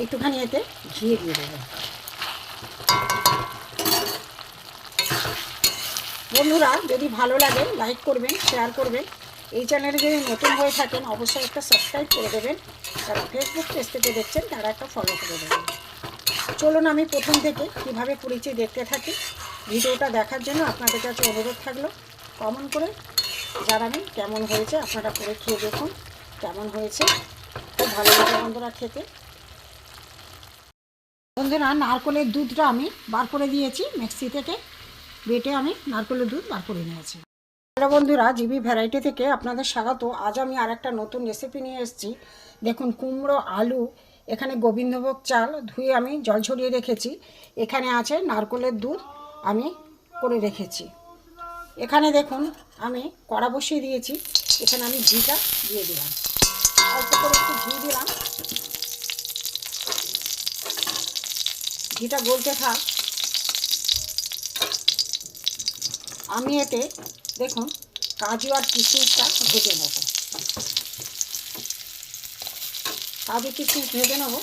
একটুখানি এতে ঘি দিয়ে দেবো। বন্ধুরা, যদি ভালো লাগে লাইক করবেন, শেয়ার করবেন। এই চ্যানেলে যদি নতুন হয়ে থাকেন অবশ্যই একটা সাবস্ক্রাইব করে দেবেন। যারা ফেসবুক পেজ থেকে দেখছেন তারা একটা ফলো করে দেবেন। চলুন আমি প্রথম থেকে কীভাবে করেছি দেখতে থাকি। ভিডিওটা দেখার জন্য আপনাদের কাছে অনুরোধ থাকলো কমেন্ট করে জানাবেন কেমন হয়েছে। আপনারা করে খেয়ে দেখুন কেমন হয়েছে। খুব ভালো লাগে বন্ধুরা খেতে। বন্ধুরা, নারকেলের দুধটা আমি বার করে দিয়েছি, মিক্সি থেকে বেটে আমি নারকেলের দুধ বার করে নিয়েছি। হ্যালো বন্ধুরা, জিবি ভ্যারাইটি থেকে আপনাদের স্বাগত। আজ আমি আর একটা নতুন রেসিপি নিয়ে এসেছি। দেখুন, কুমড়ো, আলু, এখানে গোবিন্দভোগ চাল ধুয়ে আমি জল ছড়িয়ে রেখেছি। এখানে আছে নারকেলের দুধ আমি করে রেখেছি। এখানে দেখুন আমি কড়া বসিয়ে দিয়েছি। এখানে আমি ঘিটা দিয়ে দিলাম, অল্প করে একটু ঘি দিলাম। ঘিটা গলতে থাক। আমি এতে দেখুন কাজু আর কিশমিশটা ভেজে নেব। কাজু কিশমিশ ভেজে নেব।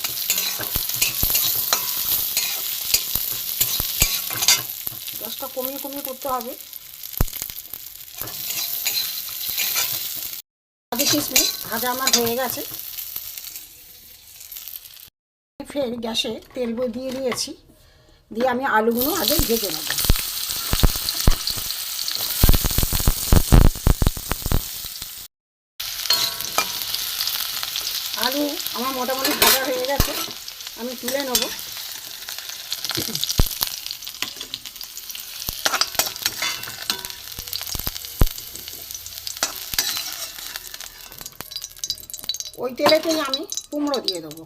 গ্যাসটা কমিয়ে কমিয়ে করতে হবে। কাজু কিশমিশ ভাজা আমার হয়ে গেছে। ফের গ্যাসে তেল দিয়ে দিয়েছি, দিয়ে আমি আলুগুলো আগে ভেজে নেব। আলু আমার মোটামুটি ভাজা হয়ে গেছে, আমি তুলে নেব। ওই তেলেতেই আমি কুমড়ো দিয়ে দেবো।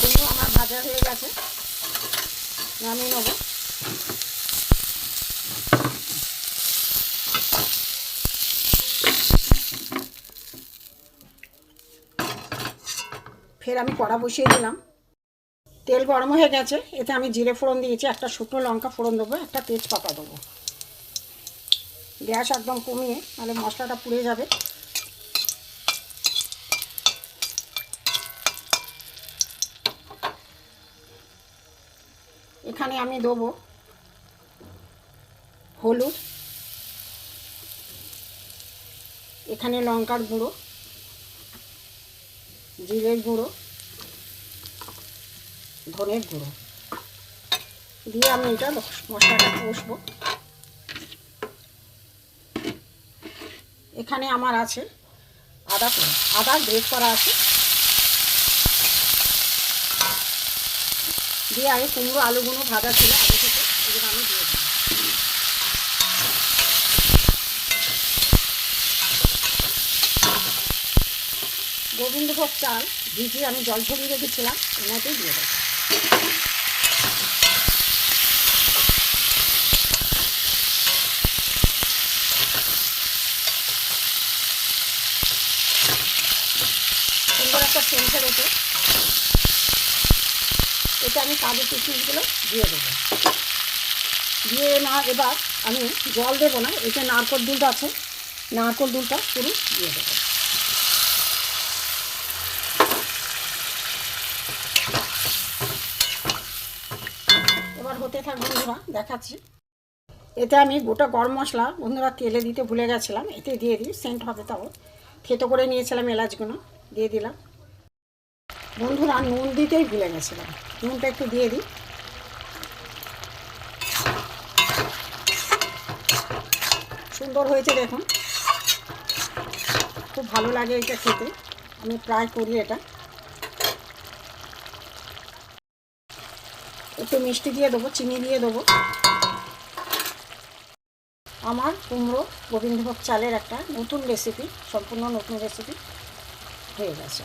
কুমড়ো আমার ভাজা হয়ে গেছে, নামিয়ে নেব। ফের আমি কড়া বসিয়ে দিলাম। তেল গরম হয়ে গেছে, এতে আমি জিরে ফোড়ন দিয়েছি, একটা শুকনো লঙ্কা ফোড়ন দেবো, একটা তেজপাতা দেবো। গ্যাস একদম কমিয়ে, নাহলে মশলাটা পুড়ে যাবে। এখানে আমি দেবো হলুদ, এখানে লঙ্কার গুঁড়ো, জিরের গুঁড়ো, ধনের গুঁড়ো দিয়ে আমি এটা মশলাটা কষবো। এখানে আমার আছে আদা গ্রেট করা আছে, দিয়ে আমি কুমড়ো আলুগুলো ভাজা ছিল আগে থেকে, এগুলো আমি দিয়ে দেবো। গোবিন্দভোগ চাল ভিজিয়ে আমি জল ঝরিয়ে রেখেছিলাম, এনাতেই দিয়ে দেবো। সুন্দর একটা সেন্ট রেখে এটা আমি কাজু কিশমিশগুলো দিয়ে দেবো। দিয়ে না, এবার আমি জল দেবো না, এতে নারকেল দুধ আছে, নারকেল দুধটা পুরো দিয়ে দেবো। এবার হতে থাক বন্ধুরা, দেখাচ্ছি। এতে আমি গোটা গরম মশলা বন্ধুরা তেলে দিতে ভুলে গেছিলাম, এতে দিয়ে দিই, সেন্ট হবে। তাও থেতো করে নিয়েছিলাম এলাচগুলো, দিয়ে দিলাম। বন্ধুরা, নুন দিতেই ভুলে গেছিলাম, নুনটা একটু দিয়ে দিই। সুন্দর হয়েছে দেখুন, খুব ভালো লাগে এটা খেতে, আমি প্রায় করি এটা। একটু মিষ্টি দিয়ে দেবো, চিনি দিয়ে দেবো। আমার কুমড়ো গোবিন্দভোগ চালের একটা নতুন রেসিপি, সম্পূর্ণ নতুন রেসিপি হয়ে গেছে।